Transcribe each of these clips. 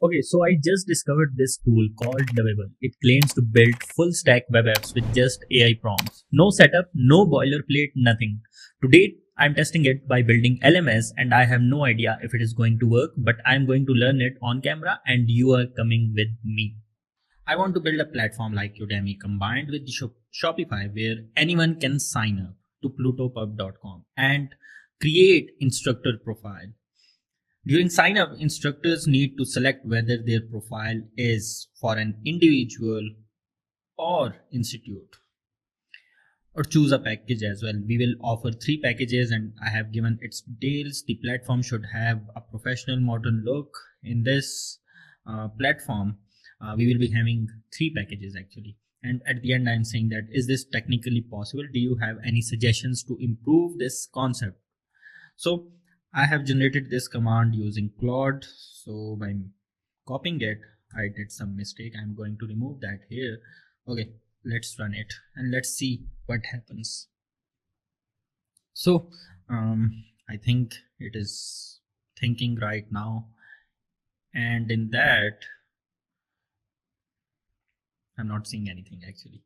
Okay, so I just discovered this tool called Lovable. It claims to build full stack web apps with just AI prompts. No setup, no boilerplate, nothing. To date, I'm testing it by building LMS and I have no idea if it is going to work, but I'm going to learn it on camera and you are coming with me. I want to build a platform like Udemy combined with Shopify where anyone can sign up to plutopub.com and create instructor profile. During sign up, instructors need to select whether their profile is for an individual or institute, or choose a package as well. We will offer 3 packages and I have given its details. The platform should have a professional modern look. In this platform, we will be having 3 packages actually. And at the end, I'm saying that, is this technically possible? Do you have any suggestions to improve this concept? So I have generated this command using Claude. So by copying it, I did some mistake. I'm going to remove that here. Okay, let's run it and let's see what happens. So I think it is thinking right now, and in that I'm not seeing anything actually.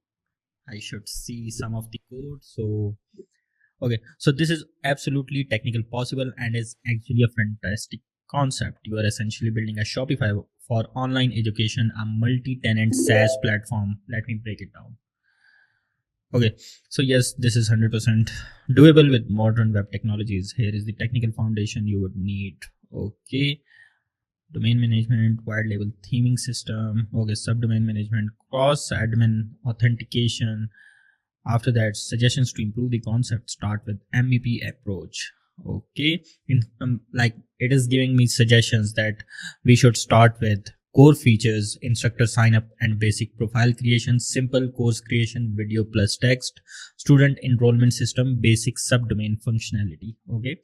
I should see some of the code. So okay, so this is absolutely technical possible and is actually a fantastic concept. You are essentially building a Shopify for online education, a multi-tenant SaaS platform. Let me break it down. Okay, so yes, this is 100% doable with modern web technologies. Here is the technical foundation you would need. Okay, domain management, wide level theming system. Okay, subdomain management, cross admin authentication. After that, suggestions to improve the concept, start with MVP approach. Okay, like it is giving me suggestions that we should start with core features, instructor sign up and basic profile creation, simple course creation, video plus text, student enrollment system, basic subdomain functionality. Okay,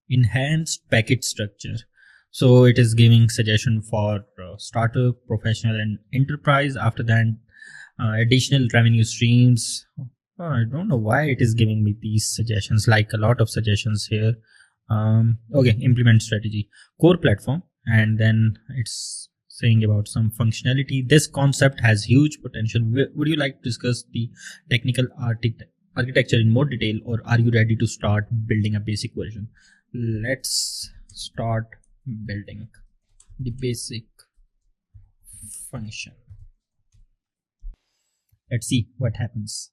enhanced package structure. So it is giving suggestion for starter, professional and enterprise. After that, additional revenue streams. Oh, I don't know why it is giving me these suggestions, like a lot of suggestions here. Okay, implement strategy, core platform, and then it's saying about some functionality. This concept has huge potential. Would you like to discuss the technical architecture in more detail, or are you ready to start building a basic version? Let's start building the basic function. Let's see what happens.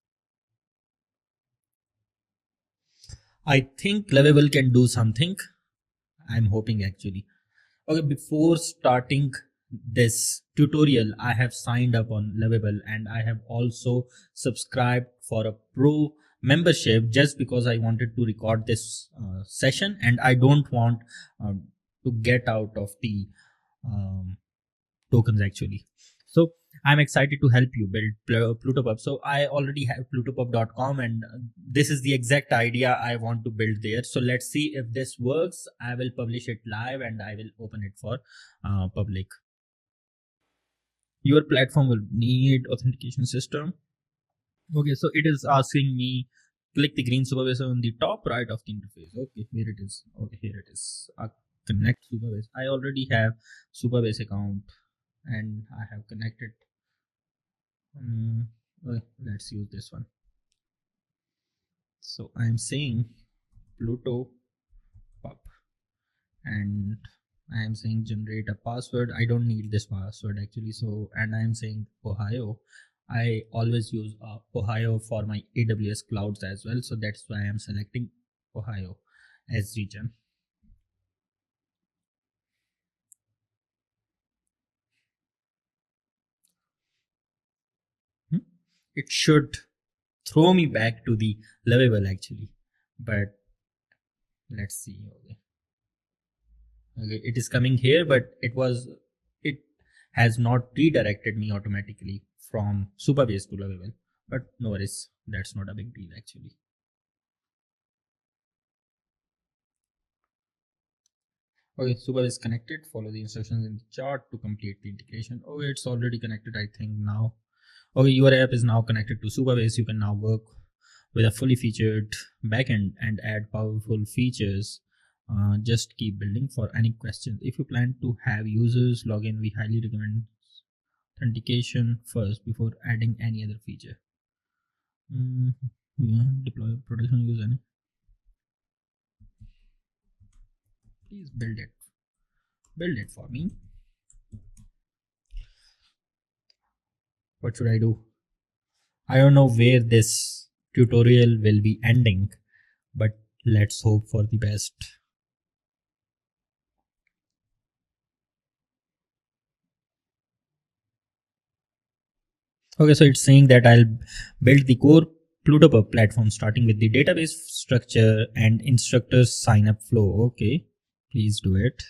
I think Lovable can do something. I'm hoping actually. Okay, before starting this tutorial, I have signed up on Lovable and I have also subscribed for a pro membership just because I wanted to record this session and I don't want to get out of the tokens actually. So I'm excited to help you build Plutopub. So I already have plutopub.com and this is the exact idea I want to build there. So let's see if this works. I will publish it live and I will open it for public. Your platform will need authentication system. Okay, so it is asking me click the green supervisor on the top right of the interface. Okay, here it is. Okay, here it is. Connect Superbase. I already have Superbase account and I have connected. Okay, let's use this one. So I'm saying Pluto pub and I am saying generate a password. I don't need this password actually. So, and I'm saying Ohio. I always use Ohio for my AWS clouds as well. So that's why I'm selecting Ohio as region. It should throw me back to the Lovable actually, but let's see. Okay, it is coming here, but it has not redirected me automatically from Superbase to Lovable, but no worries, that's not a big deal actually. Okay, Superbase connected. Follow the instructions in the chart to complete the integration. Oh, it's already connected, I think now. Okay, your app is now connected to Superbase. You can now work with a fully featured backend and add powerful features Just keep building. For any questions, if you plan to have users log in, we highly recommend authentication first before adding any other feature. Yeah, deploy production user. Please build it for me. What should I do? I don't know where this tutorial will be ending, but let's hope for the best. Okay, so it's saying that I'll build the core Pluto platform starting with the database structure and instructors sign up flow. Okay, please do it.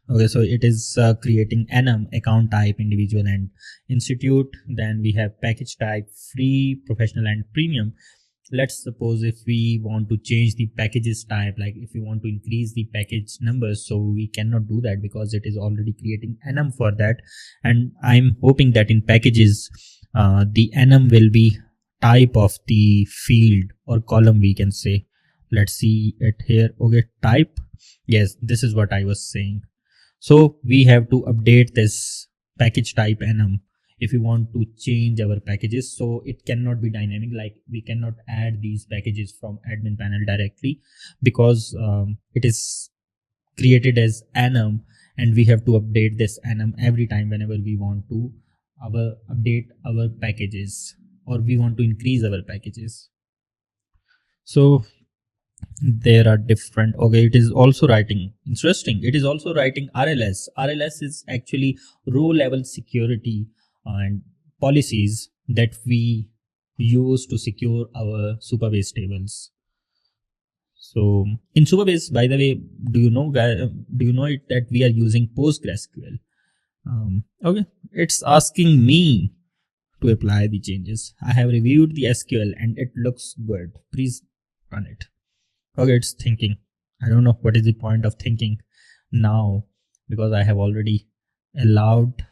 Okay, so it is creating enum, account type, individual and institute. Then we have package type, free, professional and premium. Let's suppose if we want to change the packages type, like if we want to increase the package numbers, so we cannot do that because it is already creating enum for that. And I'm hoping that in packages, the enum will be type of the field or column, we can say. Let's see it here. Okay, type. Yes, this is what I was saying. So we have to update this package type enum if we want to change our packages. So it cannot be dynamic, like we cannot add these packages from admin panel directly, because it is created as enum, and we have to update this enum every time whenever we want to update our packages or we want to increase our packages. So there are different. Okay, it is also writing, interesting, it is also writing RLS is actually row level security and policies that we use to secure our Supabase tables. So in Supabase, by the way, do you know it that we are using PostgreSQL? Okay, it's asking me to apply the changes. I have reviewed the SQL and it looks good, please run it. Okay, it's thinking. I don't know what is the point of thinking now, because I have already allowed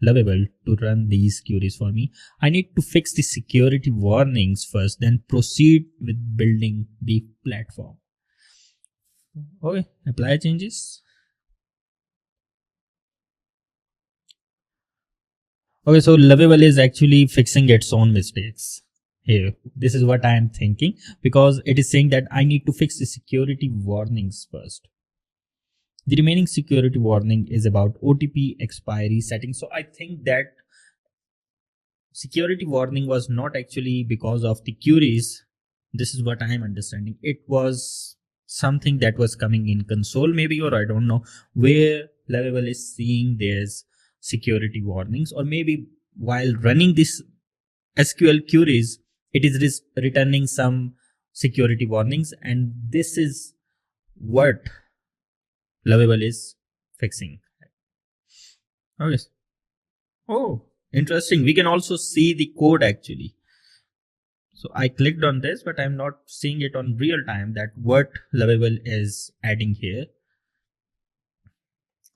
Lovable to run these queries for me. I need to fix the security warnings first, then proceed with building the platform. Okay, apply changes. Okay, so Lovable is actually fixing its own mistakes here. This is what I am thinking, because it is saying that I need to fix the security warnings first. The remaining security warning is about OTP expiry settings. So I think that security warning was not actually because of the queries. This is what I am understanding. It was something that was coming in console maybe, or I don't know where Lovable is seeing there's security warnings, or maybe while running this SQL queries, it is returning some security warnings, and this is what Lovable is fixing. Okay. Oh, interesting. We can also see the code actually. So I clicked on this, but I'm not seeing it on real time that what Lovable is adding here.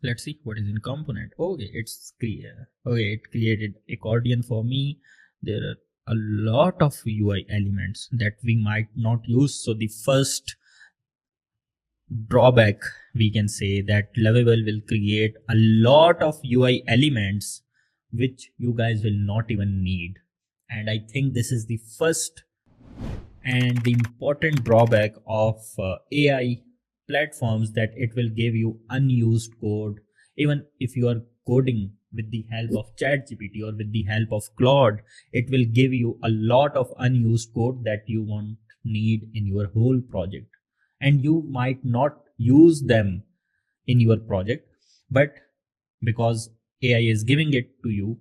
Let's see what is in component. Okay, it's clear. Okay, it created accordion for me. There are a lot of UI elements that we might not use. So the first drawback, we can say that Lovable will create a lot of UI elements which you guys will not even need. And I think this is the first and the important drawback of AI platforms, that it will give you unused code. Even if you are coding with the help of ChatGPT or with the help of Claude, it will give you a lot of unused code that you won't need in your whole project, and you might not use them in your project, but because AI is giving it to you,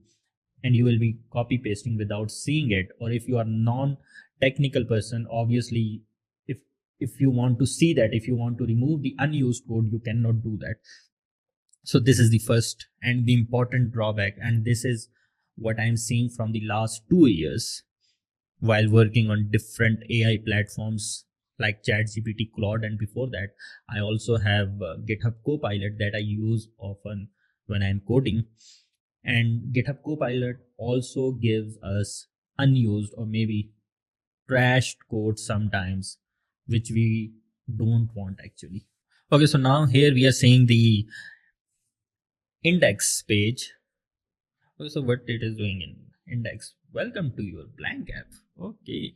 and you will be copy pasting without seeing it. Or if you are non technical person, obviously if if you want to see that, if you want to remove the unused code, you cannot do that. So this is the first and the important drawback, and this is what I'm seeing from the last 2 years while working on different AI platforms like ChatGPT, Claude, and before that I also have GitHub Copilot that I use often when I'm coding. And GitHub Copilot also gives us unused or maybe trashed code sometimes, which we don't want actually. Okay, so now here we are seeing the index page. Okay, so what it is doing in index, welcome to your blank app. Okay,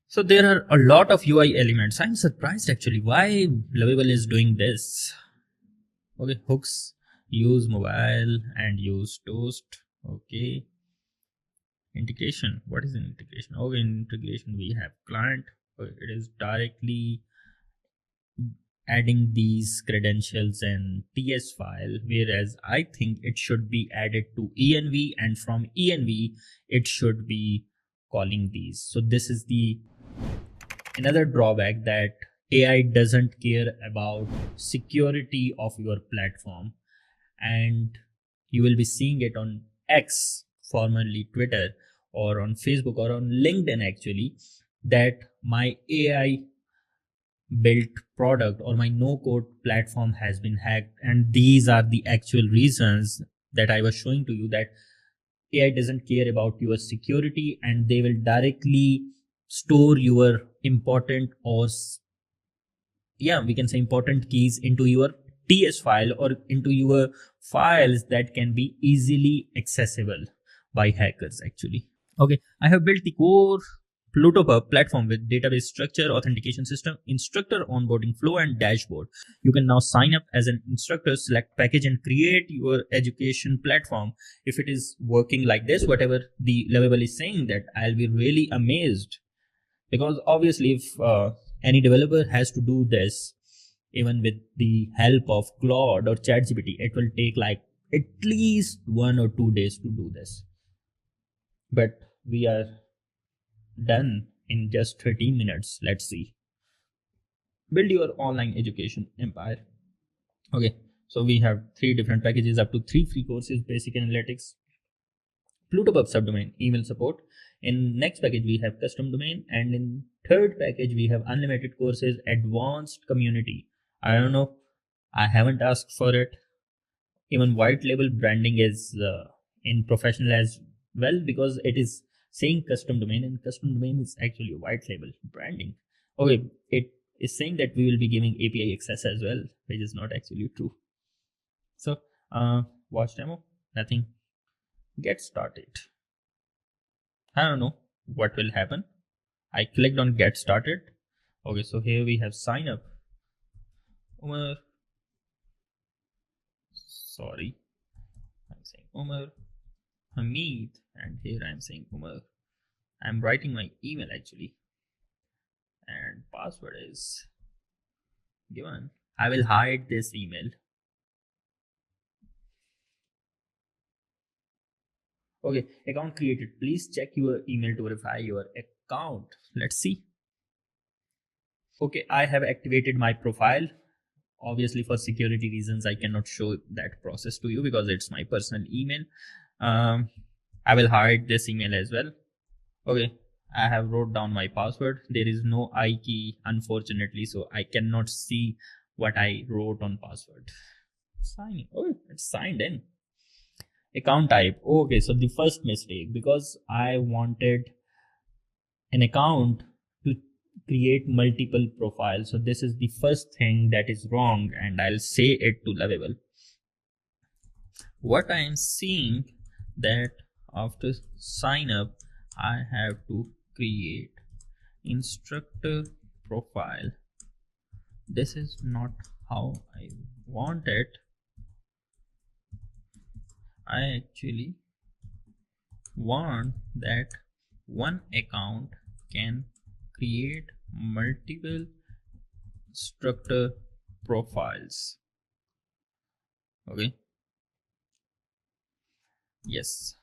so there are a lot of UI elements. I'm surprised actually why Lovable is doing this. Okay, hooks, use mobile and use toast. Okay, integration, what is an integration? Okay, in integration we have client. Okay, it is directly adding these credentials in TS file, whereas I think it should be added to env, and from env it should be calling these. So this is the another drawback, that AI doesn't care about security of your platform, and you will be seeing it on X, formerly Twitter, or on Facebook or on LinkedIn actually, that my AI built product or my no code platform has been hacked. And these are the actual reasons that I was showing to you, that AI doesn't care about your security, and they will directly store your important, or yeah, we can say important keys into your TS file or into your files that can be easily accessible by hackers actually. Okay, I have built the core Plutopub platform with database structure, authentication system, instructor onboarding flow, and dashboard. You can now sign up as an instructor, select package, and create your education platform. If it is working like this, whatever the Lovable is saying, that I'll be really amazed, because obviously if any developer has to do this, even with the help of Claude or ChatGPT, it will take like at least 1 or 2 days to do this. But we are done in just 13 minutes. Let's see. Build your online education empire. Okay, so we have 3 different packages, up to 3 free courses: basic analytics, Plutopub subdomain, email support. In next package we have custom domain, and in third package we have unlimited courses, advanced community. I don't know, I haven't asked for it. Even white label branding is in professional as well, because it is saying custom domain, and custom domain is actually white label branding. Okay, it is saying that we will be giving API access as well, which is not actually true. So watch demo, nothing. Get started. I don't know what will happen. I clicked on get started. Okay, so here we have sign up. Umar, sorry, I'm saying Umar, Hameed, and here I'm saying Umar. I'm writing my email actually, and password is given. I will hide this email. Okay, account created. Please check your email to verify your account. Let's see. Okay, I have activated my profile. Obviously for security reasons I cannot show that process to you because it's my personal email. I will hide this email as well. Okay, I have wrote down my password. There is no I key unfortunately, so I cannot see what I wrote on password. Signing. Oh, it's signed in. Account type. Okay, so the first mistake, because I wanted an account to create multiple profiles. So this is the first thing that is wrong, and I'll say it to Lovable. What I am seeing, that after sign up I have to create instructor profile. This is not how I want it. I actually want that one account can create multiple instructor profiles. Okay, yes,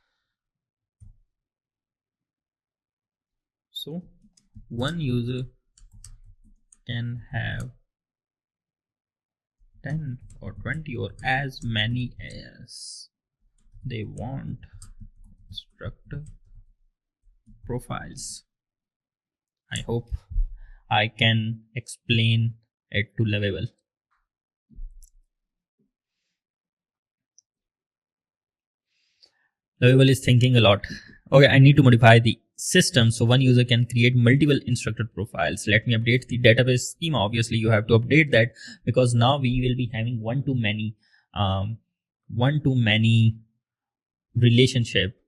so one user can have 10 or 20 or as many as they want instructor profiles. I hope I can explain it to Lovable. Lovable is thinking a lot. Okay, I need to modify the system, so one user can create multiple instructor profiles. Let me update the database schema. Obviously you have to update that, because now we will be having one-to-many relationship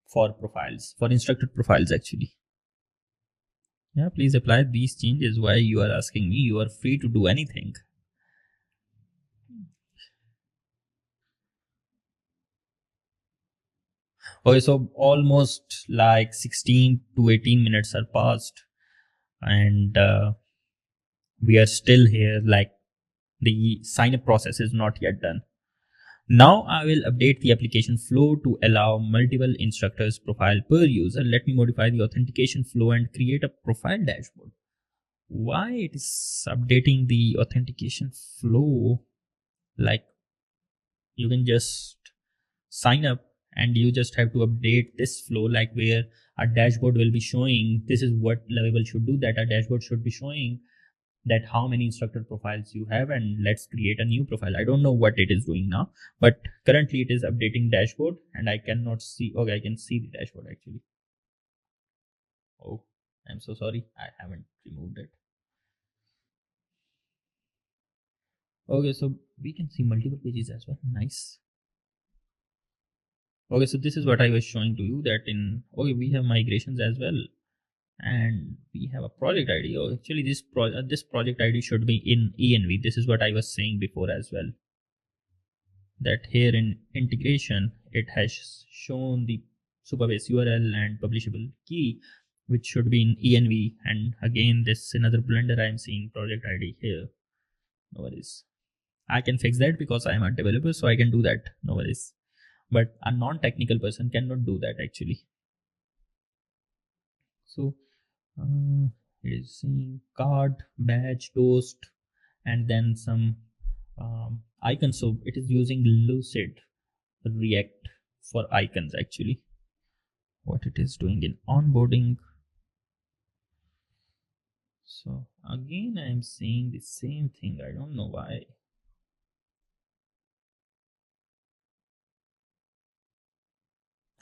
for profiles, for instructor profiles actually. Yeah, please apply these changes. Why you are asking me? You are free to do anything. Okay, so almost like 16 to 18 minutes are passed, and we are still here. Like, the sign up process is not yet done. Now I will update the application flow to allow multiple instructors profile per user. Let me modify the authentication flow and create a profile dashboard. Why it is updating the authentication flow? Like, you can just sign up and you just have to update this flow, like where a dashboard will be showing this is what Lovable should do, that a dashboard should be showing that how many instructor profiles you have, and let's create a new profile. I don't know what it is doing now, but currently it is updating dashboard and I cannot see. Okay, I can see the dashboard actually. Oh, I'm so sorry, I haven't removed it. Okay, so we can see multiple pages as well. Nice. Okay, so this is what I was showing to you, that in, okay, we have migrations as well, and we have a project ID. Oh, actually this project ID should be in env. This is what I was saying before as well, that here in integration it has shown the superbase URL and publishable key, which should be in env. And again, this another blender, I'm seeing project ID here. No worries, I can fix that because I am a developer, so I can do that, no worries. But a non-technical person cannot do that actually. So it is seeing card, badge, toast, and then some icons. So it is using Lucid React for icons actually. What it is doing in onboarding. So again, I am seeing the same thing. I don't know why.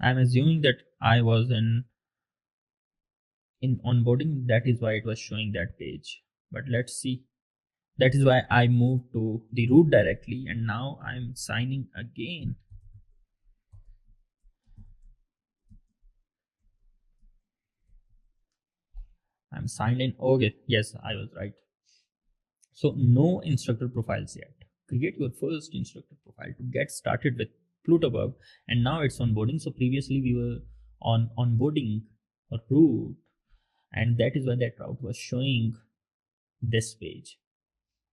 I'm assuming that I was in onboarding, that is why it was showing that page. But let's see. That is why I moved to the root directly, and now I'm signing again. I'm signed in. Okay, yes, I was right. So no instructor profiles yet. Create your first instructor profile to get started with Plutobug, and now it's onboarding. So previously we were on onboarding or root, and that is why that route was showing this page.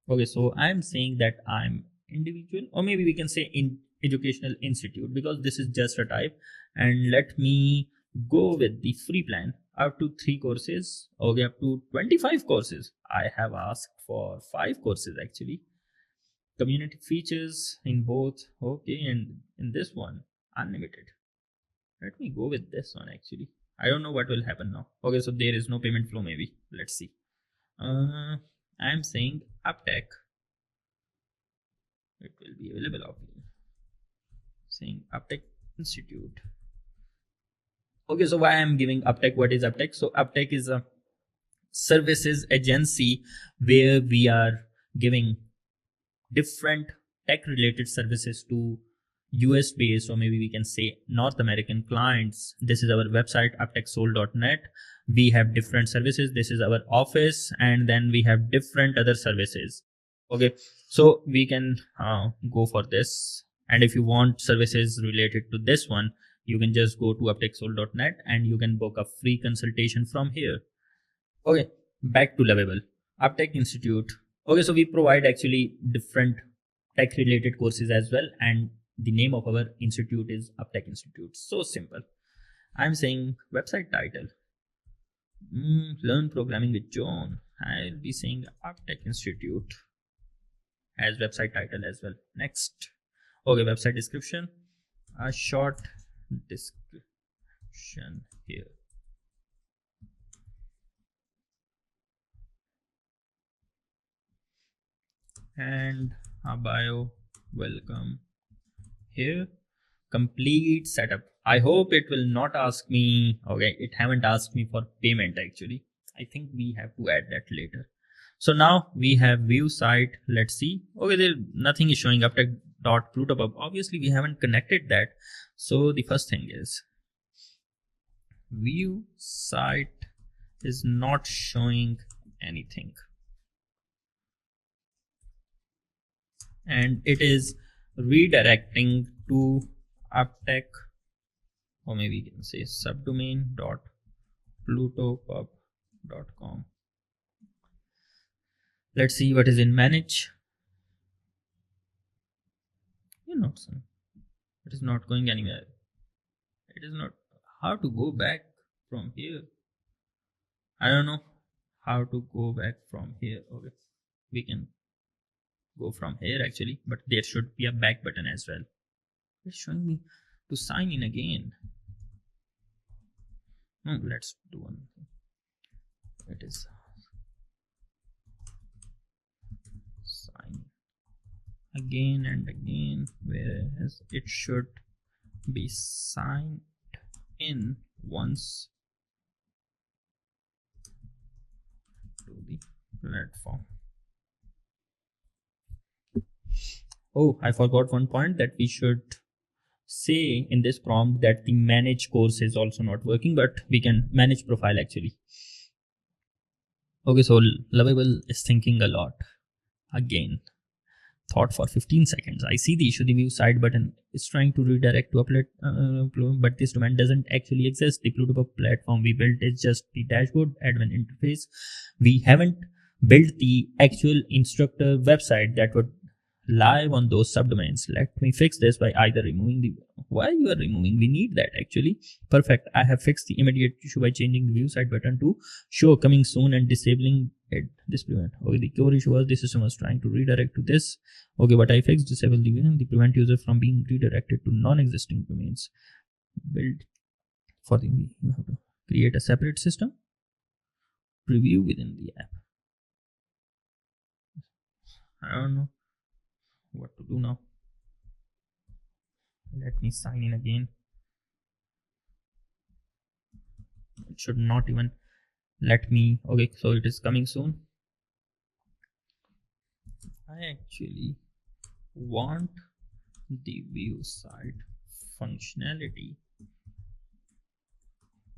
Okay, so I'm saying that I'm individual, or maybe we can say in educational institute, because this is just a type. And let me go with the free plan, up to 3 courses. Okay, up to 25 courses. I have asked for 5 courses actually. Community features in both. Okay, and in this one, unlimited. Let me go with this one actually. I don't know what will happen now. Okay, so there is no payment flow maybe. Let's see. I'm saying uptech. It will be available of you. Saying uptech institute. Okay, so why I'm giving uptech? What is uptech? So uptech is a services agency where we are giving different tech related services to US based, or maybe we can say North American clients. This is our website, uptechsoul.net. We have different services. This is our office, and then we have different other services. Okay, so we can go for this, and if you want services related to this one, you can just go to uptechsoul.net and you can book a free consultation from here. Okay, back to Lovable. Uptech Institute. Okay, so we provide actually different tech related courses as well, and the name of our institute is Uptech Institute. So simple. I'm saying website title, learn programming with John. I'll be saying Uptech Institute as website title as well. Next. Okay, website description, a short description here. And a bio, welcome here. Complete setup. I hope it will not ask me. Okay, it haven't asked me for payment actually. I think we have to add that later. So now we have view site. Let's see. Okay, there nothing is showing up. Dot plutopub. Obviously, we haven't connected that. So the first thing is view site is not showing anything, and it is redirecting to uptech, or maybe you can say subdomain dot plutopub.com. Let's see what is in manage. You know, son, it is not going anywhere. It is not. How to go back from here? I don't know how to go back from here. Okay, we can go from here actually, but there should be a back button as well. It's showing me to sign in again. Let's do one thing. It is sign again and again, whereas it should be signed in once to the platform. Oh, I forgot one point, that we should say in this prompt that the manage course is also not working, but we can manage profile actually. Okay, so Lovable is thinking a lot. Again, thought for 15 seconds. I see the issue. The view side button is trying to redirect to upload, but this domain doesn't actually exist. The Plutopub platform we built is just the dashboard admin interface. We haven't built the actual instructor website that would live on those subdomains. Let me fix this by either removing the, why you are removing, we need that actually. Perfect. I have fixed the immediate issue by changing the view site button to show coming soon and disabling it. This prevent. Okay, the core issue was the system was trying to redirect to this. Okay, but I fixed disable the prevent user from being redirected to non-existing domains. Build for the, you have to create a separate system preview within the app. I don't know what to do now. Let me sign in again. It should not even let me. Okay, so it is coming soon. I actually want the view site functionality.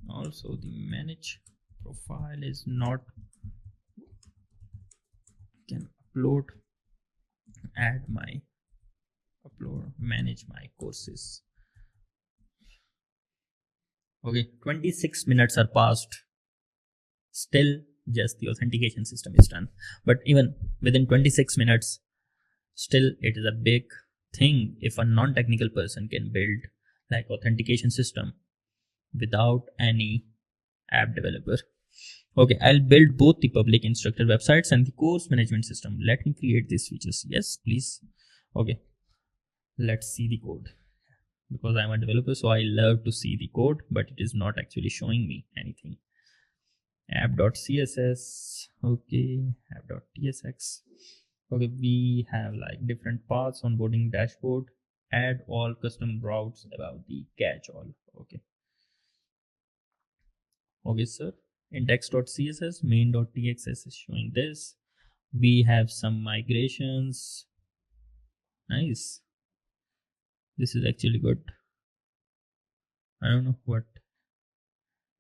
Also, the manage profile is not, can upload, add my upload, manage my courses. Okay, 26 minutes are passed. Still just the authentication system is done, but even within 26 minutes, still it is a big thing if a non-technical person can build like authentication system without any app developer. Okay, I'll build both the public instructor websites and the course management system. Let me create these features. Yes, please. Okay, let's see the code, because I'm a developer, so I love to see the code, but it is not actually showing me anything. app.css. Okay, app.tsx. Okay, we have like different paths onboarding dashboard. Add all custom routes about the catch all. Okay. Okay, sir. Index.css, main.txs is showing this. We have some migrations. Nice. This is actually good. I don't know what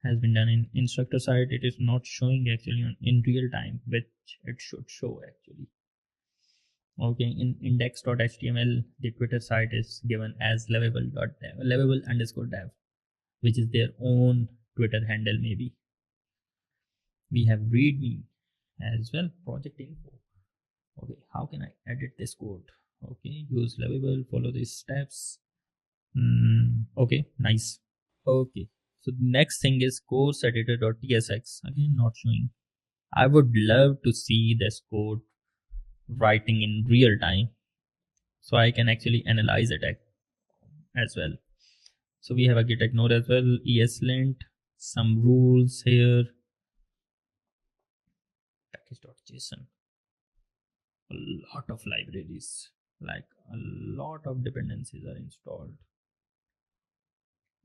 has been done in instructor side. It is not showing actually in real time, which it should show actually. Okay, in index.html, the Twitter site is given as lovable.dev, lovable_dev, which is their own Twitter handle maybe. We have readme as well, project info. Okay, how can I edit this code? Okay, use Lovable, follow these steps. Okay, nice. Okay, so the next thing is course editor.tsx. Again, not showing. I would love to see this code writing in real time, so I can actually analyze it as well. So we have a git ignore as well, ESLint, some rules here, package.json, a lot of libraries, like a lot of dependencies are installed.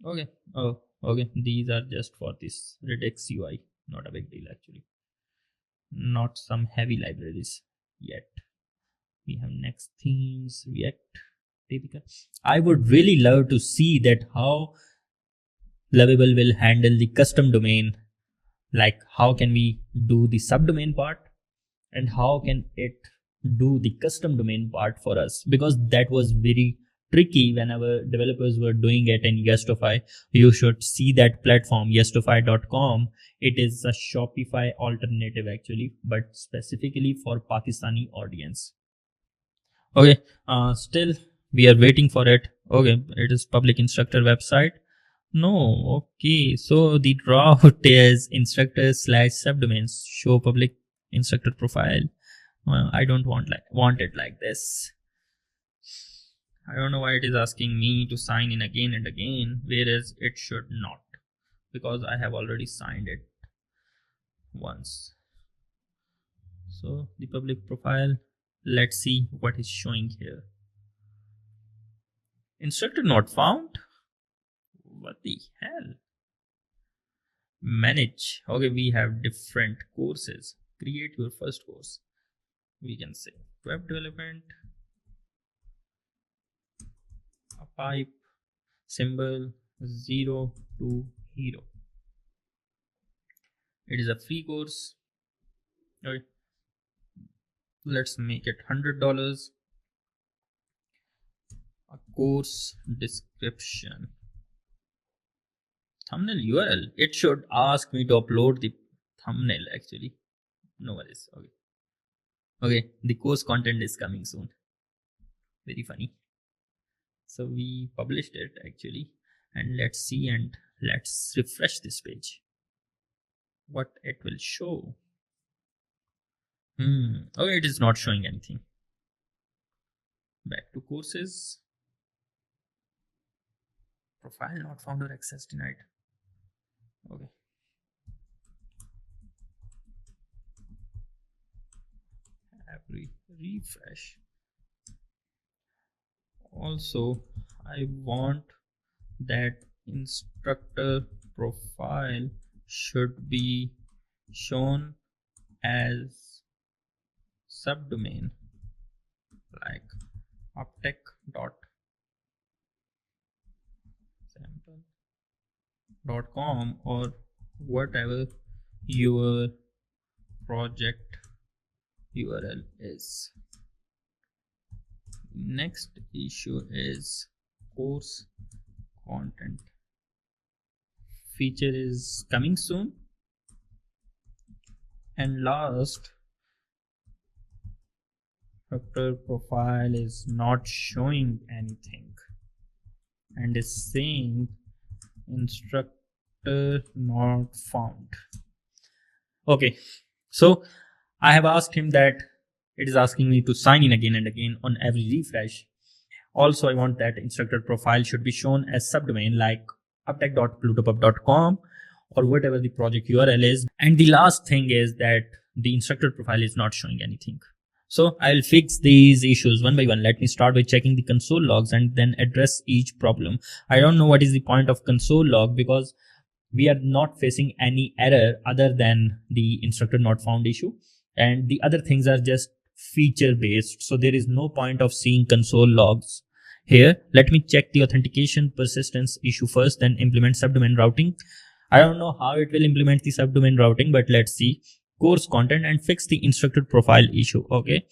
Okay. Oh, okay. These are just for this Redux UI. Not a big deal actually. Not some heavy libraries yet. We have next themes, React, typical. I would really love to see that how Lovable will handle the custom domain. Like how can we do the subdomain part and how can it do the custom domain part for us, because that was very tricky when our developers were doing it in Yestify. You should see that platform yestify.com. It is a Shopify alternative actually, but specifically for Pakistani audience. Okay, still we are waiting for it. Okay, it is public instructor website. No, okay, so the route is instructor slash subdomains show public instructor profile. I don't want it like this. I don't know why it is asking me to sign in again and again, whereas it should not, because I have already signed it once. So the public profile, let's see what is showing here. Instructor not found. What the hell? Manage. Okay, we have different courses. Create your first course. We can say web development, a pipe, symbol 0 to hero. It is a free course. Okay, let's make it $100. A course description. Thumbnail URL. It should ask me to upload the thumbnail actually. No worries. Okay. Okay, the course content is coming soon. Very funny. So we published it actually, and let's see, and let's refresh this page. What it will show. Okay, it is not showing anything. Back to courses. Profile not found or access denied. Okay. Every refresh. Also, I want that instructor profile should be shown as subdomain, like uptech.sample.com or whatever your project URL is. Next issue is course content. Feature is coming soon. And last, instructor profile is not showing anything and is saying instructor not found. Okay, so I have asked him that it is asking me to sign in again and again on every refresh. Also, I want that instructor profile should be shown as subdomain like uptech.plutopub.com or whatever the project URL is. And the last thing is that the instructor profile is not showing anything. So I'll fix these issues one by one. Let me start by checking the console logs and then address each problem. I don't know what is the point of console log, because we are not facing any error other than the instructor not found issue. And the other things are just feature based. So there is no point of seeing console logs here. Let me check the authentication persistence issue first, then implement subdomain routing. I don't know how it will implement the subdomain routing, but let's see. Course content and fix the instructor profile issue. Okay.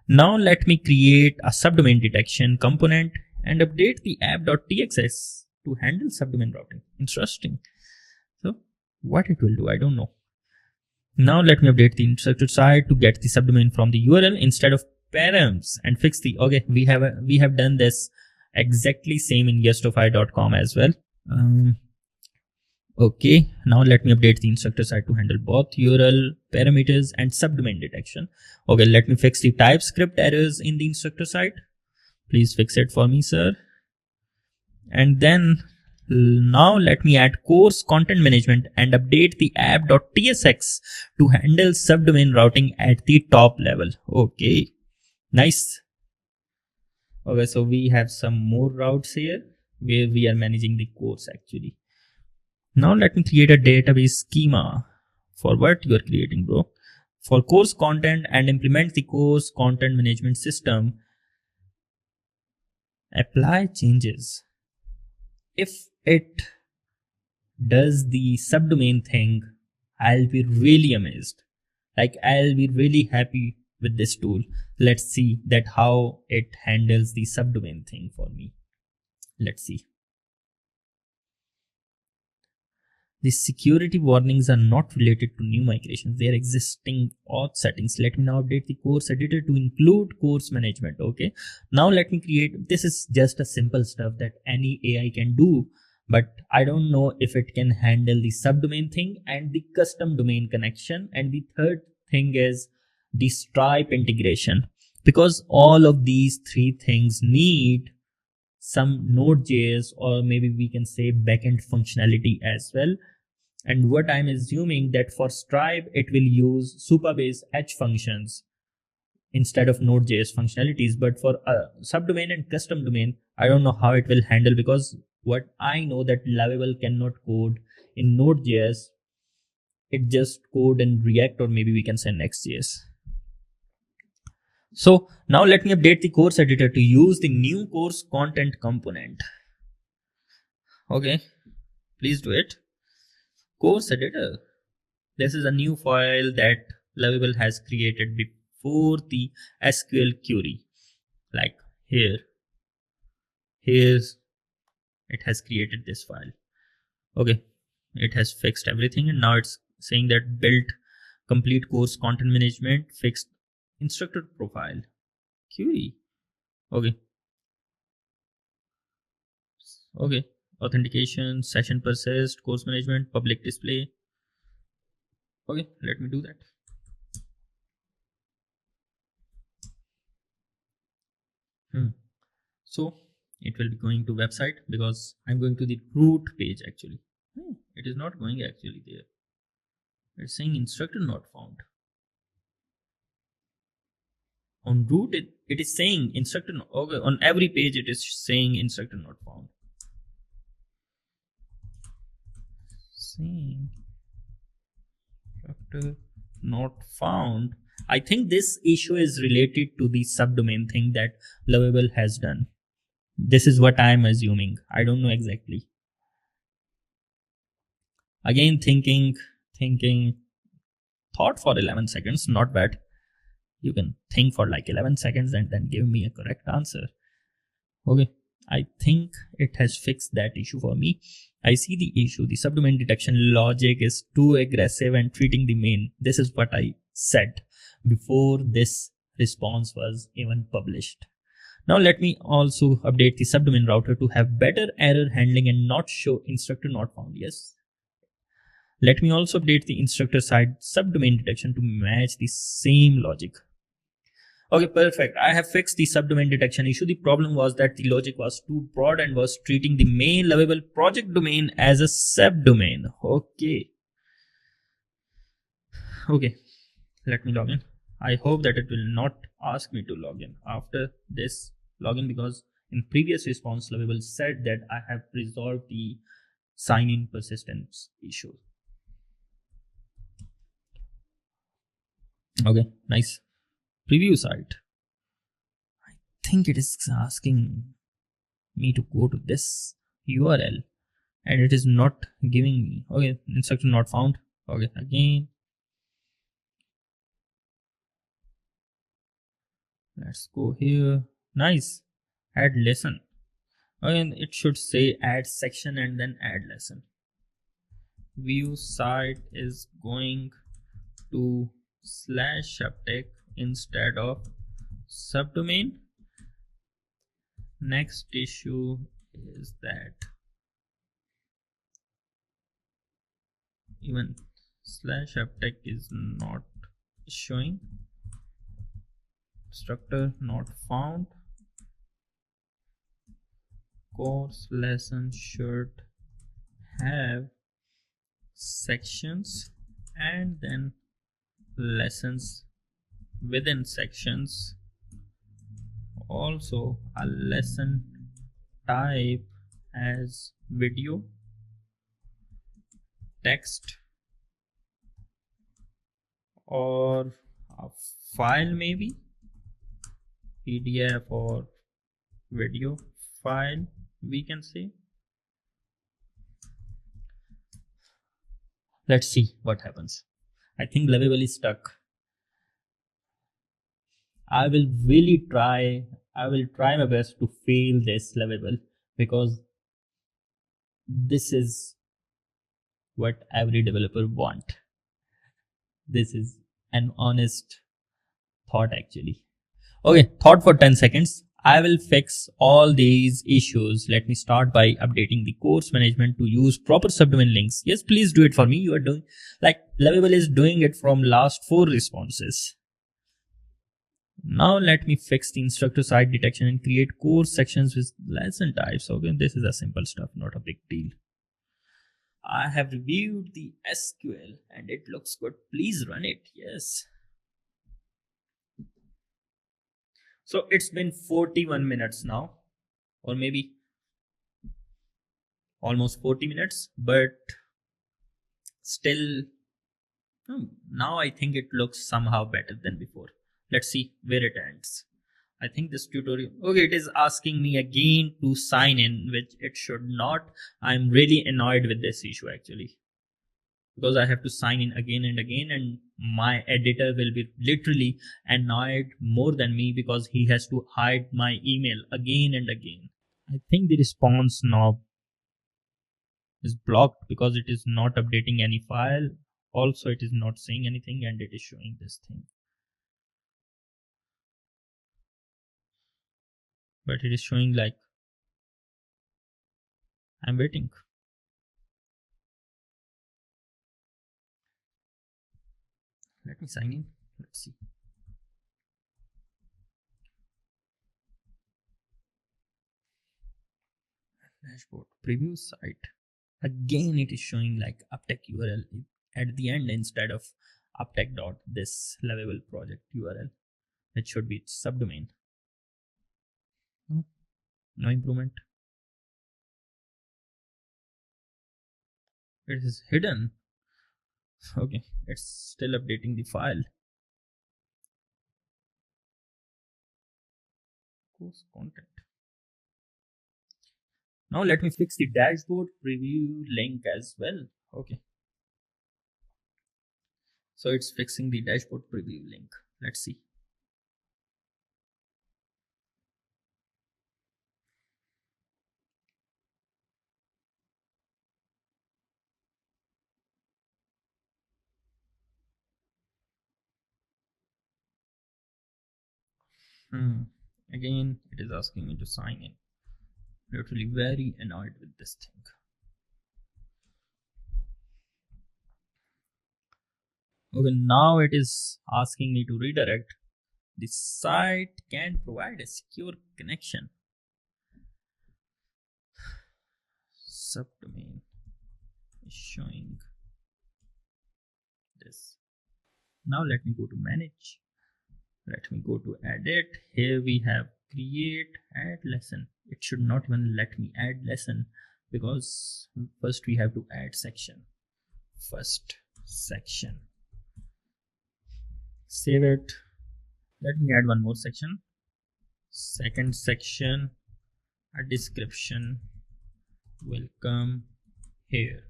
Now let me create a subdomain detection component and update the app.txs to handle subdomain routing. Interesting. So what it will do, I don't know. Now let me update the instructor side to get the subdomain from the URL instead of params and fix the, okay, we have done this exactly same in yestify.com as well. Okay, now let me update the instructor side to handle both URL parameters and subdomain detection. Okay, let me fix the TypeScript errors in the instructor side. Please fix it for me, sir. And then now let me add course content management and update the app.tsx to handle subdomain routing at the top level. Okay, nice. Okay, so we have some more routes here. where we are managing the course actually. Now let me create a database schema for what you are creating, bro. For course content and implement the course content management system. Apply changes. If it does the subdomain thing, I'll be really amazed. Like I'll be really happy with this tool. Let's see that how it handles the subdomain thing for me. Let's see. The security warnings are not related to new migrations. They are existing auth settings. Let me now update the course editor to include course management. Okay. Now let me create, this is just a simple stuff that any AI can do, but I don't know if it can handle the subdomain thing and the custom domain connection. And the third thing is the Stripe integration, because all of these three things need some Node.js, or maybe we can say backend functionality as well. And what I'm assuming that for Stripe, it will use Supabase H functions instead of Node.js functionalities. But for subdomain and custom domain, I don't know how it will handle, because what I know that Lovable cannot code in Node.js. It just code in React, or maybe we can say Next.js. So now let me update the course editor to use the new course content component. Okay, please do it. Course editor. This is a new file that Lovable has created before the SQL query. Like here's it has created this file. Okay, it has fixed everything, and now it's saying that built complete course content management, fixed instructor profile query. Okay, authentication, session persist, course management, public display. Okay, let me do that. So it will be going to website, because I'm going to the root page actually. It is not going actually there. It's saying instructor not found. On root, it is saying instructor. Okay, on every page it is saying instructor not found. Saying instructor not found. I think this issue is related to the subdomain thing that Lovable has done. This is what I am assuming. I don't know exactly. Again, thinking, thought for 11 seconds, not bad. You can think for like 11 seconds and then give me a correct answer. Okay, I think it has fixed that issue for me. I see the issue. The subdomain detection logic is too aggressive and treating the main. This is what I said before this response was even published. Now let me also update the subdomain router to have better error handling and not show instructor not found. Yes. Let me also update the instructor side subdomain detection to match the same logic. Okay, perfect. I have fixed the subdomain detection issue. The problem was that the logic was too broad and was treating the main Lovable project domain as a subdomain. Okay. Okay, let me log in. I hope that it will not ask me to log in after this login, because in previous response, Lovable said that I have resolved the sign-in persistence issue. Okay, nice. Preview site. I think it is asking me to go to this URL and it is not giving me. Okay, instructor not found. Okay, again. Let's go here. Nice. Add lesson. Again, it should say add section and then add lesson. View site is going to /subtech instead of subdomain. Next issue is that even /subtech is not showing. Instructor not found. Course lesson should have sections and then lessons within sections. Also a lesson type as video, text, or a file, maybe PDF or video file, we can say. Let's see what happens. I think Lovable is stuck. I will try my best to fail this Lovable, because this is what every developer want. This is an honest thought actually. Okay, thought for 10 seconds. I will fix all these issues. Let me start by updating the course management to use proper subdomain links. Yes, please do it for me. You are doing, like, Lovable is doing it from last 4 responses. Now let me fix the instructor side detection and create course sections with lesson types. Okay, this is a simple stuff, not a big deal. I have reviewed the SQL and it looks good. Please run it. Yes. So it's been 41 minutes now, or maybe almost 40 minutes, but still, now I think it looks somehow better than before. Let's see where it ends. I think this tutorial, okay, it is asking me again to sign in, which it should not. I'm really annoyed with this issue actually, because I have to sign in again and again, and my editor will be literally annoyed more than me because he has to hide my email again and again. I think the response knob is blocked because it is not updating any file. Also, it is not saying anything and it is showing this thing. But it is showing like I'm waiting. Let me sign in. Let's see. Dashboard preview site. Again, it is showing like uptech URL at the end instead of uptech.this Lovable project URL. It should be its subdomain. No improvement. It is hidden. Okay, it's still updating the file. Course content. Now let me fix the dashboard preview link as well. Okay. So it's fixing the dashboard preview link. Let's see. Again, it is asking me to sign in. Literally very annoyed with this thing. Okay, now it is asking me to redirect. The site can provide a secure connection. Subdomain is showing this. Now let me go to manage. Let me go to edit. Here we have create, add lesson. It should not even let me add lesson because first we have to add section. First section. Save it. Let me add one more section. Second section, a description will come here.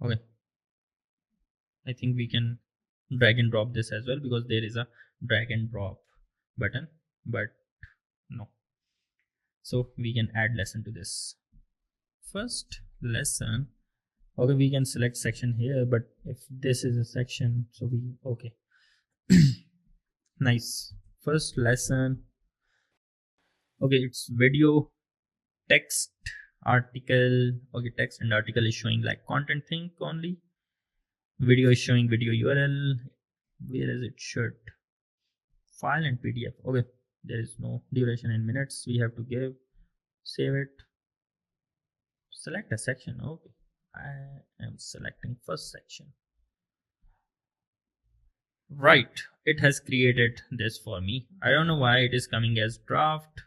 Okay. I think we can drag and drop this as well because there is a drag and drop button, but no. So we can add lesson to this. First lesson. Okay, we can select section here, but if this is a section, so we, okay. Nice. First lesson. Okay, it's video, text, article. Okay, text and article is showing like content thing only. Video is showing video URL. Where is it? Should file and PDF. Okay, there is no duration in minutes. We have to give. Save it. Select a section. Okay, I am selecting first section. Right, it has created this for me. I don't know why it is coming as draft.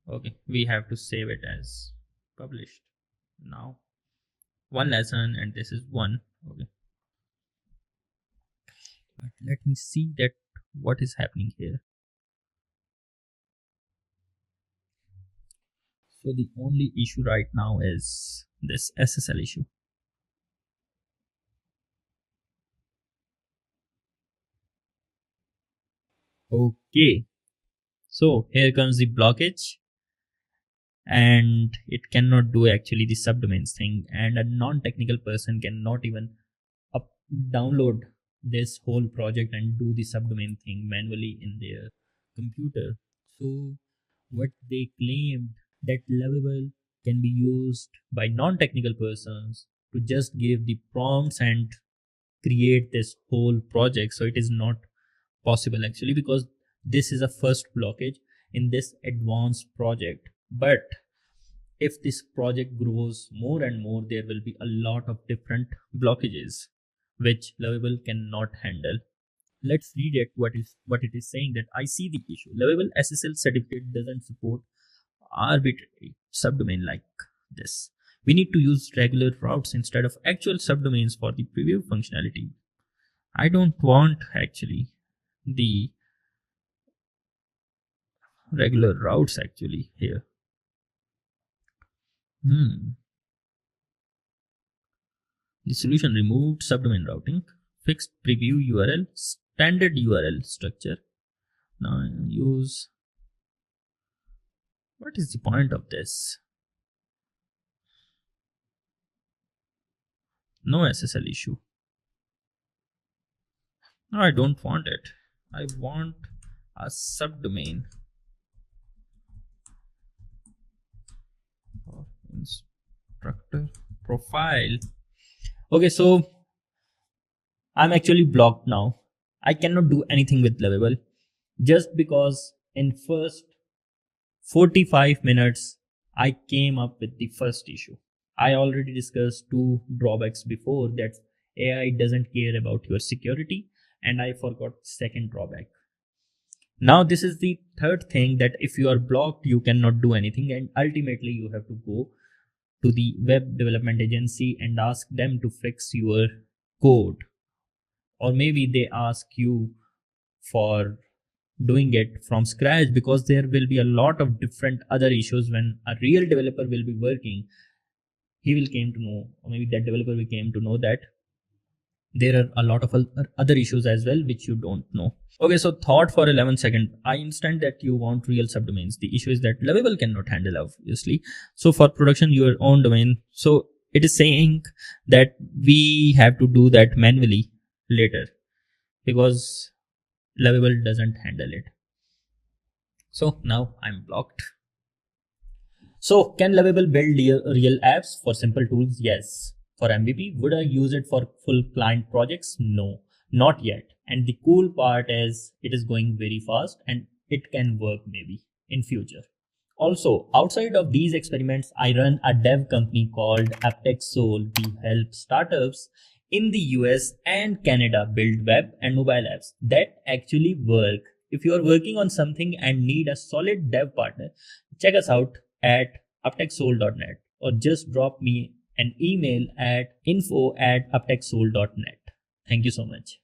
Okay, we have to save it as published. Now, one lesson, and this is one. Okay, but let me see that what is happening here. So the only issue right now is this SSL issue. Okay, so here comes the blockage, and it cannot do actually the subdomains thing, and a non-technical person cannot even up download this whole project and do the subdomain thing manually in their computer. So what they claimed, that Lovable can be used by non-technical persons to just give the prompts and create this whole project. So it is not possible actually, because this is a first blockage in this advanced project. But if this project grows more and more, there will be a lot of different blockages which Lovable cannot handle. Let's read it. What it is saying, that I see the issue. Lovable SSL certificate doesn't support arbitrary subdomain like this. We need to use regular routes instead of actual subdomains for the preview functionality. I don't want actually the regular routes actually here. The solution removed subdomain routing, fixed preview URL, standard URL structure. Now use. What is the point of this? No SSL issue. No, I don't want it. I want a subdomain. Instructor profile. Okay, so I'm actually blocked now. I cannot do anything with Lovable just because in first 45 minutes I came up with the first issue. I already discussed two drawbacks before, that AI doesn't care about your security, and I forgot second drawback. Now this is the third thing, that if you are blocked you cannot do anything, and ultimately you have to go to the web development agency and ask them to fix your code, or maybe they ask you for doing it from scratch, because there will be a lot of different other issues. When a real developer will be working, he will came to know, or maybe that developer will came to know, that there are a lot of other issues as well which you don't know. Okay, so thought for 11 seconds. I understand that you want real subdomains. The issue is that Lovable cannot handle, obviously. So for production, your own domain. So it is saying that we have to do that manually later, because Lovable doesn't handle it. So now I'm blocked. So can Lovable build real apps for simple tools? Yes. For MVP, would I use it for full client projects? No, not yet. And the cool part is it is going very fast and it can work maybe in future. Also, outside of these experiments, I run a dev company called Aptech Soul. We help startups in the US and Canada build web and mobile apps that actually work. If you are working on something and need a solid dev partner, check us out at uptechsoul.net, or just drop me an email at info@uptechsoul.net. Thank you so much.